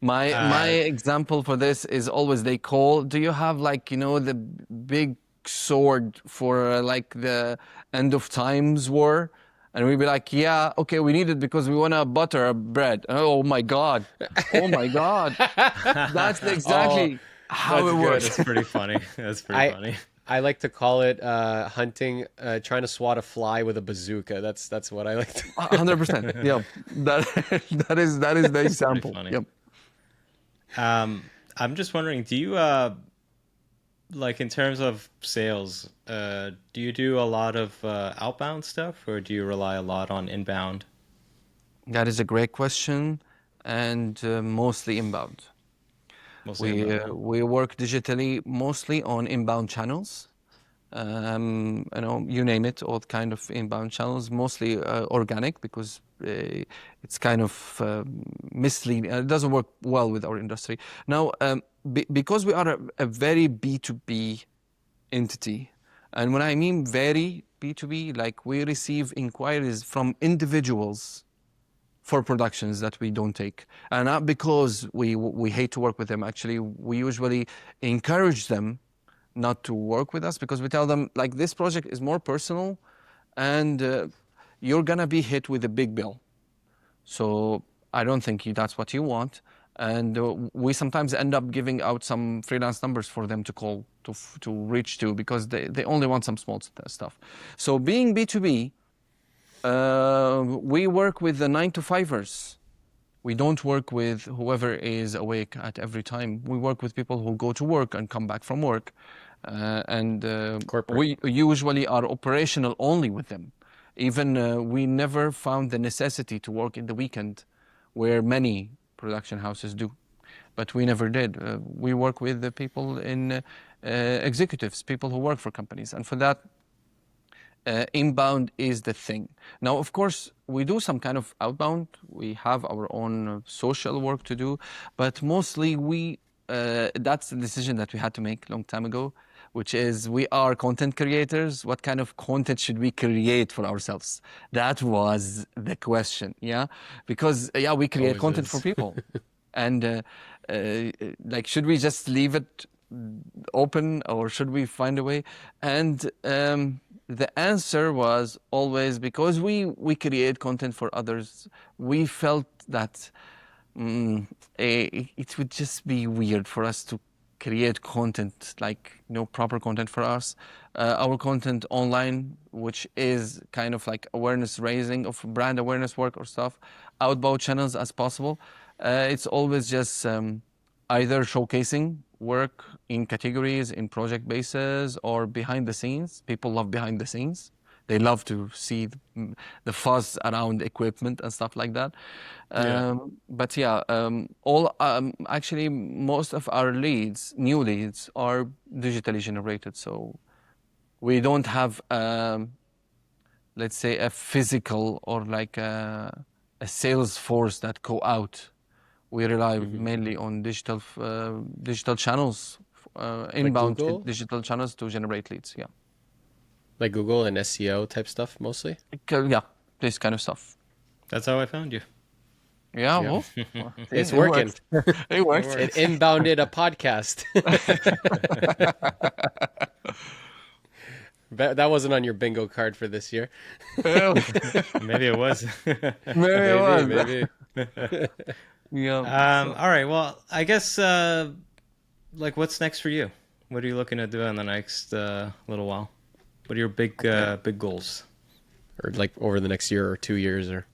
My example for this is always they call. Do you have the big sword for like the end of times war? And we'd be like, yeah, okay, we need it because we want to butter our bread. Oh my God. That's exactly how it works. That's pretty funny. Funny. I like to call it hunting, trying to swat a fly with a bazooka. That's what I like to. 100%. Yeah, that is the example. Yep. I'm just wondering, do you in terms of sales, do you do a lot of outbound stuff, or do you rely a lot on inbound? That is a great question, and mostly inbound. Mostly inbound. We work digitally, mostly on inbound channels. You name it, all kind of inbound channels, mostly organic, because it's kind of misleading. It doesn't work well with our industry. Now, because we are a very B2B entity, and when I mean very B2B, like we receive inquiries from individuals for productions that we don't take, and not because we hate to work with them. Actually, we usually encourage them not to work with us, because we tell them, like, this project is more personal, and you're gonna be hit with a big bill. So I don't think that's what you want. And we sometimes end up giving out some freelance numbers for them to call, to reach to, because they only want some small stuff. So being B2B, we work with the 9-to-5ers. We don't work with whoever is awake at every time. We work with people who go to work and come back from work. We usually are operational only with them. Even we never found the necessity to work in the weekend, where many production houses do. But we never did. We work with the people in executives, people who work for companies. And for that, inbound is the thing. Now, of course, we do some kind of outbound. We have our own social work to do, but mostly that's the decision that we had to make a long time ago, which is we are content creators. What kind of content should we create for ourselves? That was the question, yeah? Because, yeah, we create content for people. And like, should we just leave it open, or should we find a way? And the answer was always, because we create content for others, we felt that it would just be weird for us to create content, like, proper content for us. Our content online, which is kind of like awareness raising of brand awareness work or stuff, outbound channels as possible. It's always just either showcasing work in categories, in project bases, or behind the scenes. People love behind the scenes. They love to see the fuzz around equipment and stuff like that. But yeah, actually, most of our new leads are digitally generated. So we don't have, let's say, a physical or like a sales force that go out. We rely mainly on digital channels, inbound Google? digital channels to generate leads. Yeah. Like Google and SEO type stuff mostly? Yeah, this kind of stuff. That's how I found you. Yeah, Yeah. well, It's working. It works. It inbounded a podcast. That wasn't on your bingo card for this year. Maybe it was. Maybe. Yeah. All right. Well, I guess like, what's next for you? What are you looking to do in the next little while? What are your big goals? Or like over the next year or 2 years, or...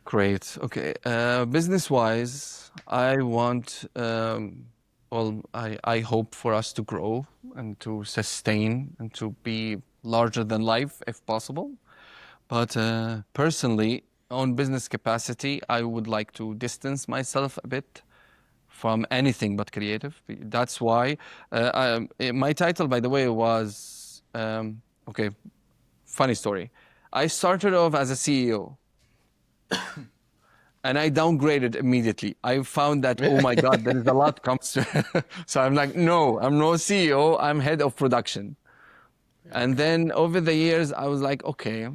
Great. Okay. Business-wise, I want, I hope for us to grow and to sustain and to be larger than life if possible. But personally, on business capacity, I would like to distance myself a bit from anything but creative. That's why my title, by the way, was, okay, funny story. I started off as a CEO. And I downgraded immediately. I found that, oh my God, there is a lot comes to. So I'm like, no, I'm no CEO, I'm head of production. And then over the years, I was like, okay,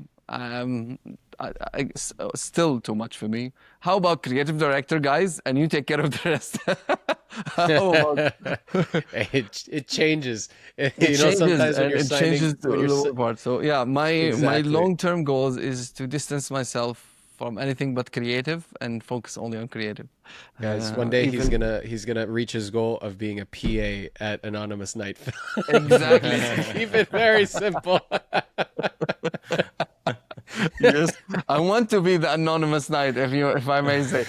still too much for me. How about creative director, guys? And you take care of the rest. It changes. It changes, sometimes when and you're it signing, changes the lower part. So yeah, my long-term goals is to distance myself from anything but creative and focus only on creative. Guys, one day he's gonna reach his goal of being a PA at Anonymous Night. Exactly. Keep it very simple. Yes, I want to be the anonymous knight, if I may say.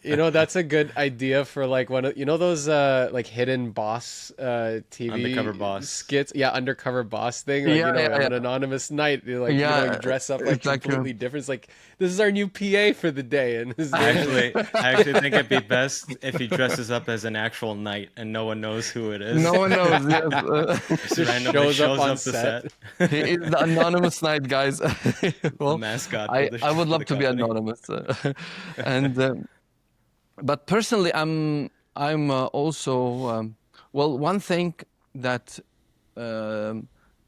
You know, that's a good idea for like one of, you know, those like hidden boss TV Undercover boss. skits. Yeah, undercover boss thing. Like, Yeah, you know, yeah, I'm an yeah. anonymous knight. You're like, you know, Yeah, you dress up like it's like completely different. It's like, this is our new PA for the day, and his name is I actually think it'd be best if he dresses up as an actual knight and no one knows who it is. no one knows. Yes. Just randomly shows up on the set. He is the anonymous knight, guys. Well, mascot I, for the I would for love the to be company. anonymous, and but personally, I'm also well. One thing that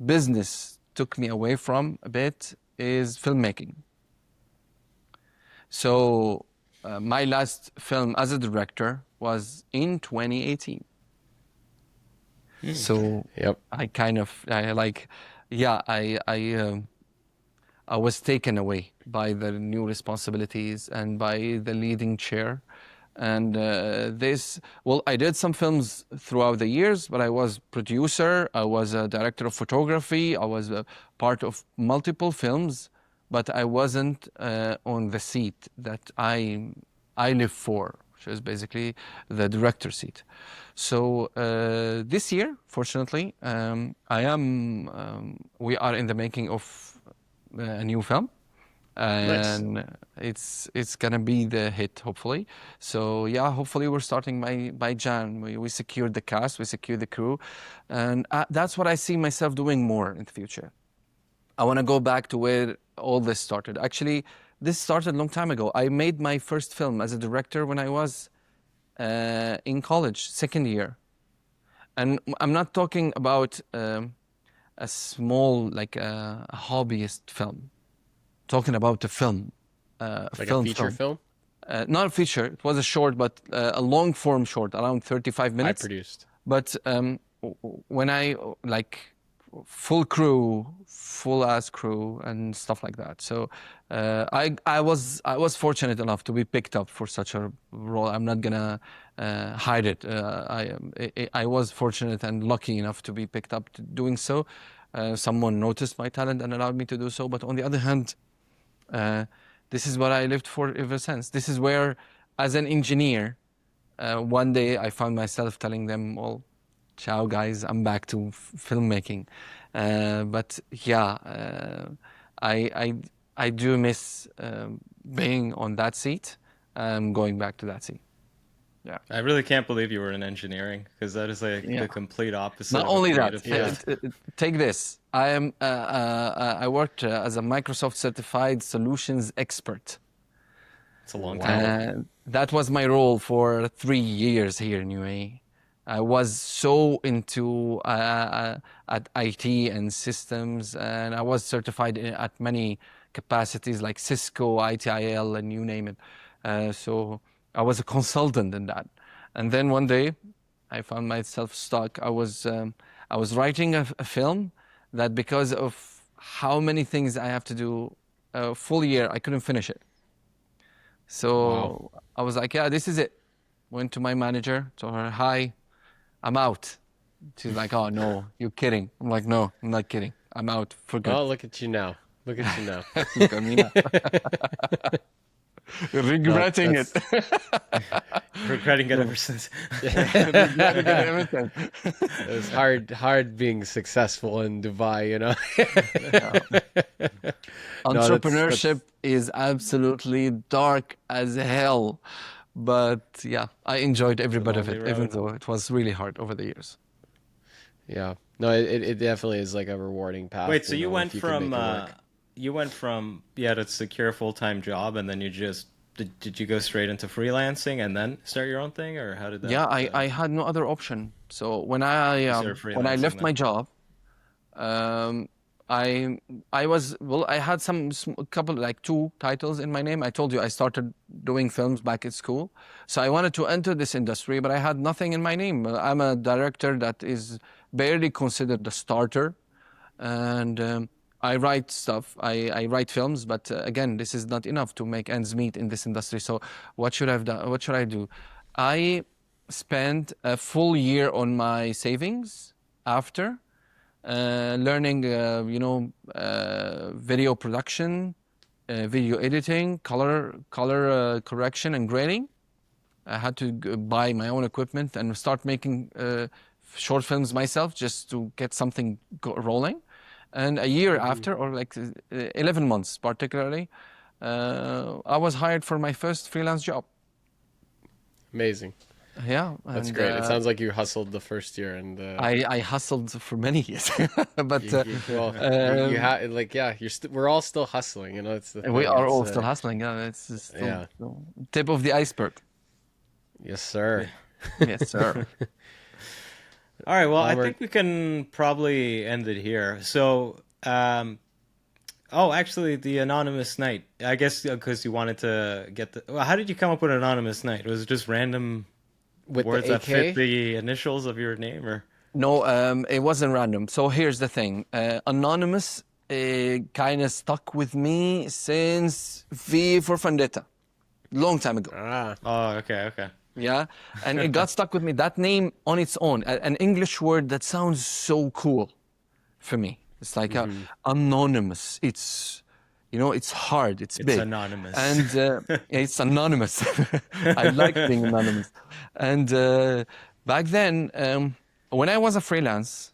business took me away from a bit is filmmaking. So my last film as a director was in 2018. So Yep. I was taken away by the new responsibilities and by the leading chair. And I did some films throughout the years, but I was producer, I was a director of photography, I was a part of multiple films, but I wasn't on the seat that I live for, which is basically the director seat. So this year, fortunately, we are in the making of a new film, and it's gonna be the hit, hopefully. So yeah, hopefully we're starting by Jan. We secured the cast, we secured the crew, and that's what I see myself doing more in the future. I want to go back to where all this started. Actually, this started a long time ago. I made my first film as a director when I was in college, second year. And I'm not talking about a small, like a hobbyist film. Talking about a film. Like a feature film. Not a feature, it was a short, but a long form short, around 35 I minutes. produced. But when I, full crew, full ass crew and stuff like that. So I was fortunate enough to be picked up for such a role. I'm not gonna hide it. I was fortunate and lucky enough to be picked up to doing so. Someone noticed my talent and allowed me to do so. But on the other hand, this is what I lived for ever since. This is where, as an engineer, one day I found myself telling them, well, ciao guys, I'm back to filmmaking. But yeah, I do miss being on that seat. Going back to that seat. Yeah. I really can't believe you were in engineering, because that is like the complete opposite. Not of a only that, creative field. take this. I worked as a Microsoft certified solutions expert. It's a long time. That was my role for 3 years here in UAE. I was so into at IT and systems, and I was certified at many capacities like Cisco, ITIL, and you name it. So I was a consultant in that. And then one day, I found myself stuck. I was writing a film that, because of how many things I have to do, a full year, I couldn't finish it. So I was like, yeah, this is it. Went to my manager, told her, hi, I'm out. She's like, oh, no, you're kidding. I'm like, no, I'm not kidding. I'm out for good. Oh, look at you now. Look at you now. Look at me now. Regretting it. Regretting it ever since. Regretting it ever since. It was hard being successful in Dubai, you know. Entrepreneurship is absolutely dark as hell. But yeah, I enjoyed every bit of it, even though it was really hard over the years. Yeah. No, it definitely is like a rewarding path. Wait, so you went from to secure a full-time job, and then you just did you go straight into freelancing and then start your own thing, or how did that? Yeah, I had no other option. So when I left my job, I had a couple, like 2 titles in my name. I told you I started doing films back at school. So I wanted to enter this industry, but I had nothing in my name. I'm a director that is barely considered a starter. And I write stuff, I write films, but again, this is not enough to make ends meet in this industry. So what should I do? I spent a full year on my savings after, learning, video production, video editing, color correction and grading. I had to buy my own equipment and start making short films myself just to get something rolling. And a year after, or like 11 months particularly, I was hired for my first freelance job. Amazing. Yeah, That's great. It sounds like you hustled the first year, and I hustled for many years, but we're all still hustling. You know, it's the thing. we are all still hustling. Yeah, it's still the tip of the iceberg. Yes, sir. Yes, sir. All right, well, I think we can probably end it here. So, actually, the Anonymous Night. I guess because you wanted to get the... Well, how did you come up with Anonymous Night? Was it just random with words the that fit the initials of your name, or? No, it wasn't random. So here's the thing. Anonymous kind of stuck with me since V for Vendetta. Long time ago. Oh, okay. Yeah, and it got stuck with me. That name on its own, an English word that sounds so cool for me. It's like anonymous. It's, it's hard. It's big. It's anonymous. And it's anonymous. I like being anonymous. And back then, when I was a freelance,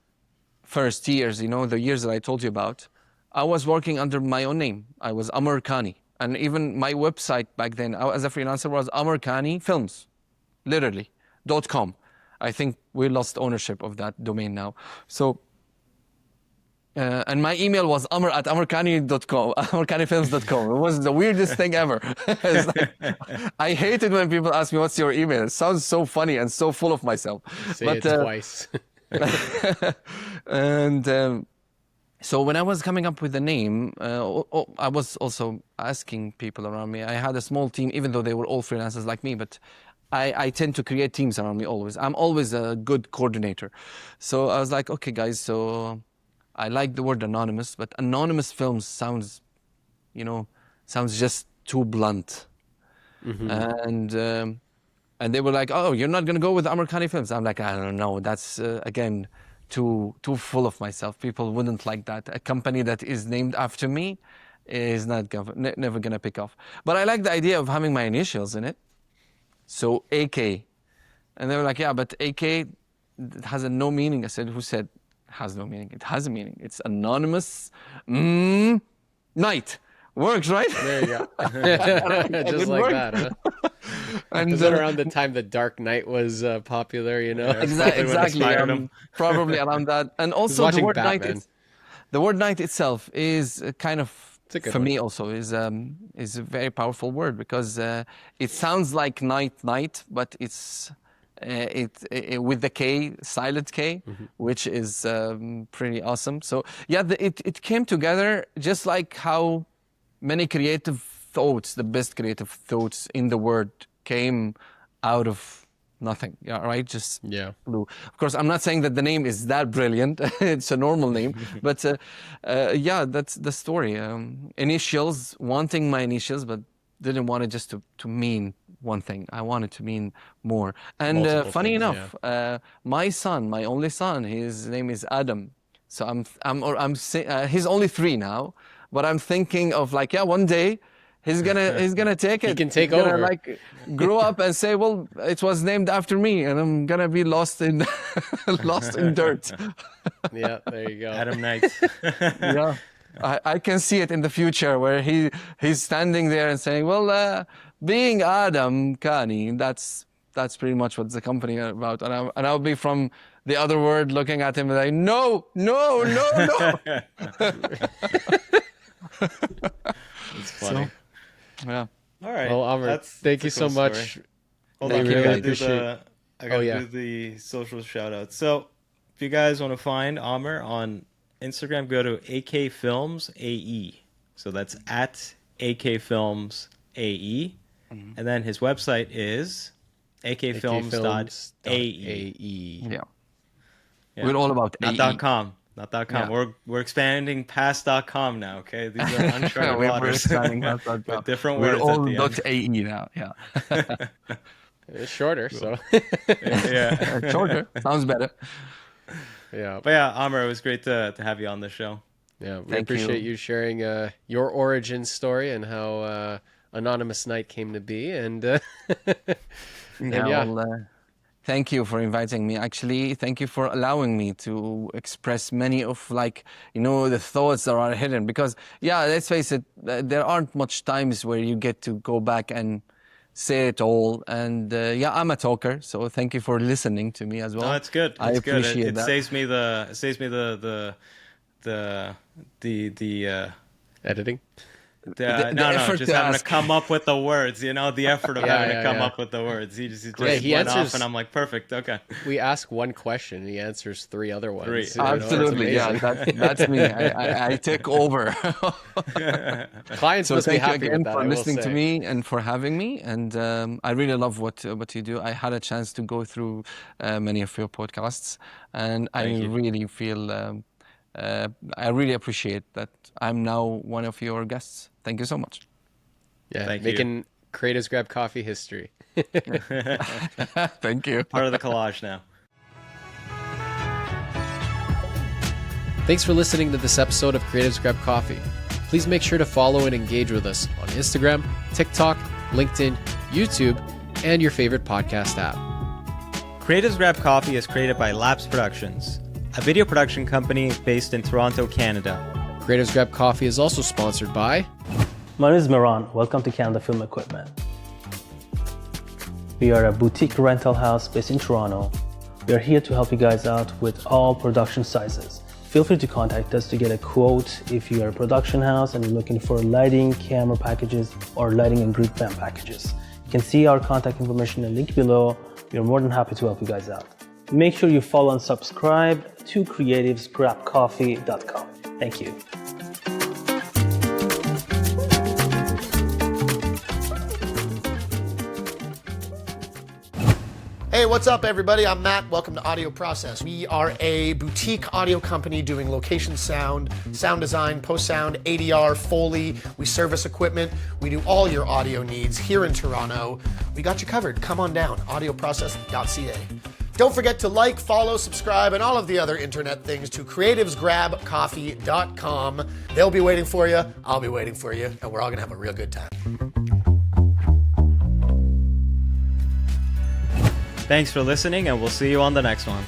first years, the years that I told you about, I was working under my own name. I was Amr Khani. And even my website back then, as a freelancer, was Amr Khani Films. Literally, .com. I think we lost ownership of that domain now. So, and my email was amr@amrkhani.com, amrkhanifilms.com. It was the weirdest thing ever. I hate it when people ask me, what's your email? It sounds so funny and so full of myself. Say it twice. And so when I was coming up with the name, I was also asking people around me. I had a small team, even though they were all freelancers like me, but I tend to create teams around me always. I'm always a good coordinator. So I was like, okay, guys, so I like the word anonymous, but anonymous films sounds just too blunt. And they were like, oh, you're not going to go with Amr Khani Films. I'm like, I don't know. That's, again, too full of myself. People wouldn't like that. A company that is named after me is never going to pick off. But I like the idea of having my initials in it. So AK. And they were like, yeah, but AK has no meaning. I said, who said it has no meaning? It has a meaning. It's anonymous night. Works, right? There you go. Just like that, huh? And was that around the time the Dark Knight was popular, Exactly. Probably around that. And also the word night itself is kind of, for me also, is a very powerful word because it sounds like night, but it's with the K, silent K, which is pretty awesome. So yeah, it came together just like how many creative thoughts, the best creative thoughts in the world came out of nothing. Yeah, right? Just blue. Of course, I'm not saying that the name is that brilliant. It's a normal name. But that's the story. Initials, wanting my initials, but didn't want it just to mean one thing. I wanted to mean more. And funny enough, my son, my only son, his name is Adam. So he's only 3 now, but I'm thinking of like, one day he's gonna take it. He can take over. Like grow up and say, well, it was named after me, and I'm gonna be lost in dirt. Yeah, there you go. Adam Knight. Yeah. I can see it in the future where he's standing there and saying, well, being Adam Khani, that's pretty much what the company is about. And I'll be from the other word looking at him and like, no. It's funny. So, yeah. All right. Well, Amr, thank you so much. Hold on, I gotta do the social shout out. So if you guys want to find Amr on Instagram, go to AK Films AE. So that's at AK Films AE. And then his website is akfilms.ae. Yeah. We're all about not .com. Not .com. Yeah. We're expanding past .com now, okay? These are uncharted waters. We're expanding past .com. With different words We're all at the .ae now, yeah. It's shorter, so. Yeah. Shorter. Sounds better. Yeah. But yeah, Amr, it was great to have you on the show. Yeah, we Thank appreciate you sharing your origin story and how Anonymous Night came to be. And, Well, thank you for inviting me. Actually, thank you for allowing me to express many of the thoughts that are hidden. Because let's face it, there aren't much times where you get to go back and say it all. And I'm a talker, so thank you for listening to me as well. No, that's good. I appreciate it. that. It saves me the editing. just effort to having ask. to come up with the words, the effort of having to come up with the words. He just he went answers- off, and I'm like, perfect, okay. We ask one question, and he answers three other ones. Three. You know, it's Absolutely, amazing. that's me. I take over. Clients So must be thank you happy again with that, for I will listening to say. me and for having me. And I really love what you do. I had a chance to go through many of your podcasts, and I Thank you. really feel I really appreciate that I'm now one of your guests. Thank you so much. Yeah, Thank you. making Creatives Grab Coffee history. Thank you. Part of the collage now. Thanks for listening to this episode of Creatives Grab Coffee. Please make sure to follow and engage with us on Instagram, TikTok, LinkedIn, YouTube, and your favorite podcast app. Creatives Grab Coffee is created by Labs Productions, a video production company based in Toronto, Canada. Creatives Grab Coffee is also sponsored by... My name is Miran. Welcome to Canada Film Equipment. We are a boutique rental house based in Toronto. We are here to help you guys out with all production sizes. Feel free to contact us to get a quote if you are a production house and you're looking for lighting, camera packages, or lighting and group band packages. You can see our contact information in the link below. We are more than happy to help you guys out. Make sure you follow and subscribe to creativesgrabcoffee.com. Thank you. Hey, what's up, everybody? I'm Matt. Welcome to Audio Process. We are a boutique audio company doing location sound, sound design, post-sound, ADR, Foley. We service equipment. We do all your audio needs here in Toronto. We got you covered. Come on down, audioprocess.ca. Don't forget to like, follow, subscribe, and all of the other internet things to creativesgrabcoffee.com. They'll be waiting for you. I'll be waiting for you, and we're all going to have a real good time. Thanks for listening, and we'll see you on the next one.